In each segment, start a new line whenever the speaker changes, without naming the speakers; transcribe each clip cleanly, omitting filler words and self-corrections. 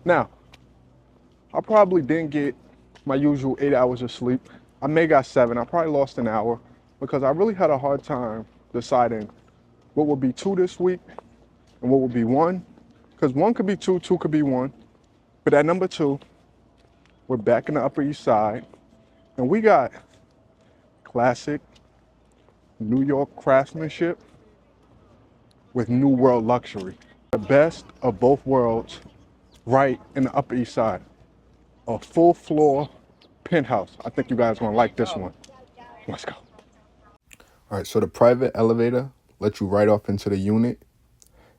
Now, I probably didn't get my usual 8 hours of sleep. I may got 7. I probably lost an hour because I really had a hard time deciding what would be 2 this week and what would be 1. Because 1 could be 2, 2 could be 1. But at number 2, we're back in the Upper East Side, and we got classic New York craftsmanship with New World luxury. The best of both worlds right in the Upper East Side. A full floor penthouse. I think you guys are gonna like this one. Let's go. All right, so the private elevator lets you right off into the unit.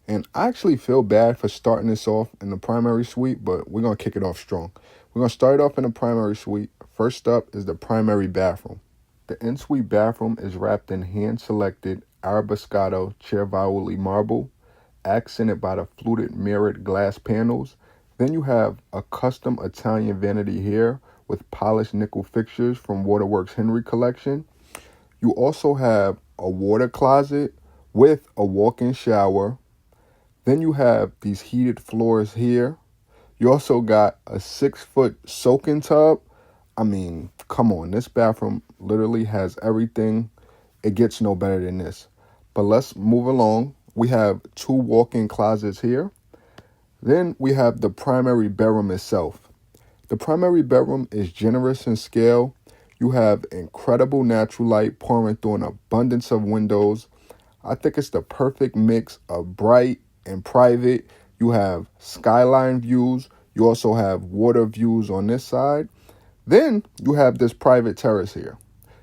And I actually feel bad for starting this off in the primary suite, but we're gonna kick it off strong. We're gonna start it off in the primary suite. First up is the primary bathroom. The in-suite bathroom is wrapped in hand-selected arabescado Cervaioli marble, accented by the fluted mirrored glass panels. Then you have a custom Italian vanity here with polished nickel fixtures from Waterworks Henry collection. You also have a water closet with a walk-in shower. Then you have these heated floors here. You also got a 6-foot soaking tub. I mean, come on, this bathroom literally has everything. It gets no better than this. But let's move along. We have 2 walk-in closets here. Then we have the primary bedroom itself. The primary bedroom is generous in scale. You have incredible natural light pouring through an abundance of windows. I think it's the perfect mix of bright and private. You have skyline views. You also have water views on this side. Then you have this private terrace here.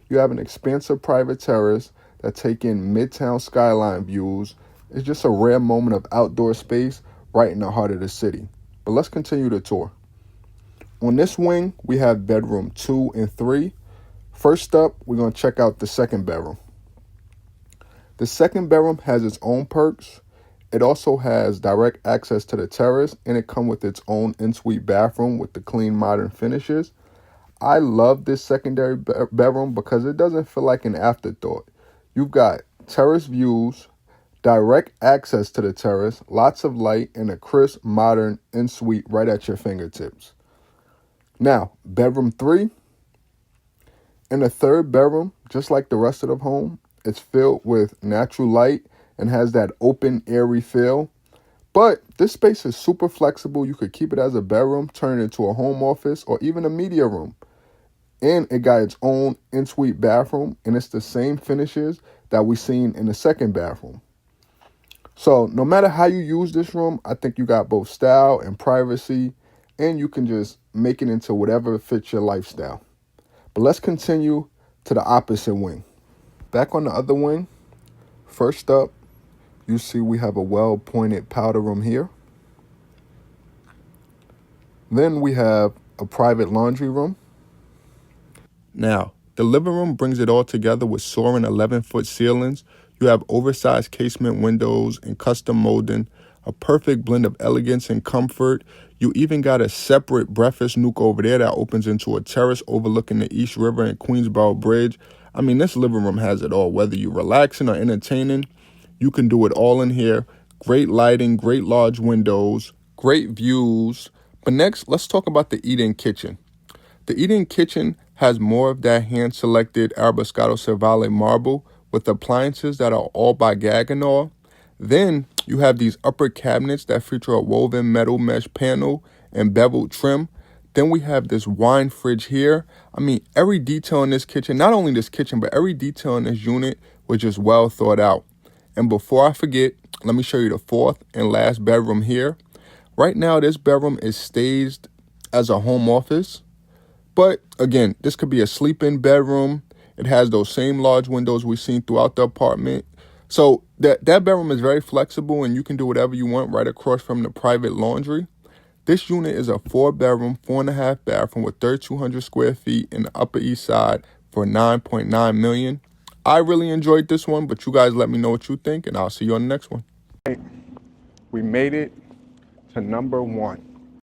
You have an expansive private terrace that take in midtown skyline views. It's just a rare moment of outdoor space right in the heart of the city. But let's continue the tour. On this wing, we have bedroom 2 and 3. First up, we're going to check out the second bedroom. The second bedroom has its own perks. It also has direct access to the terrace, and it comes with its own in-suite bathroom with the clean modern finishes. I love this secondary bedroom because it doesn't feel like an afterthought. You've got terrace views, direct access to the terrace, lots of light, and a crisp, modern in-suite right at your fingertips. Now, bedroom 3. In the third bedroom, just like the rest of the home, it's filled with natural light and has that open, airy feel. But this space is super flexible. You could keep it as a bedroom, turn it into a home office, or even a media room. And it got its own in-suite bathroom, and it's the same finishes that we seen in the second bathroom. So no matter how you use this room, I think you got both style and privacy, and you can just make it into whatever fits your lifestyle. But let's continue to the opposite wing. Back on the other wing, first up, you see we have a well-pointed powder room here. Then we have a private laundry room. Now, the living room brings it all together with soaring 11-foot ceilings. You have oversized casement windows and custom molding, a perfect blend of elegance and comfort. You even got a separate breakfast nook over there that opens into a terrace overlooking the East River and Queensboro Bridge. I mean, this living room has it all. Whether you're relaxing or entertaining, you can do it all in here. Great lighting, great large windows, great views. But next, let's talk about the eat-in kitchen. The eat-in kitchen has more of that hand-selected arabescado Cervaioli marble with appliances that are all by Gaggenau. Then you have these upper cabinets that feature a woven metal mesh panel and beveled trim. Then we have this wine fridge here. I mean, every detail in this kitchen, not only this kitchen, but every detail in this unit was just well thought out. And before I forget, let me show you the fourth and last bedroom here. Right now, this bedroom is staged as a home office. But again, this could be a sleep-in bedroom. It has those same large windows we've seen throughout the apartment. So that bedroom is very flexible, and you can do whatever you want right across from the private laundry. This unit is a 4-bedroom, 4.5 bathroom with 3,200 square feet in the Upper East Side for $9.9 million. I really enjoyed this one, but you guys let me know what you think, and I'll see you on the next one. We made it to number 1.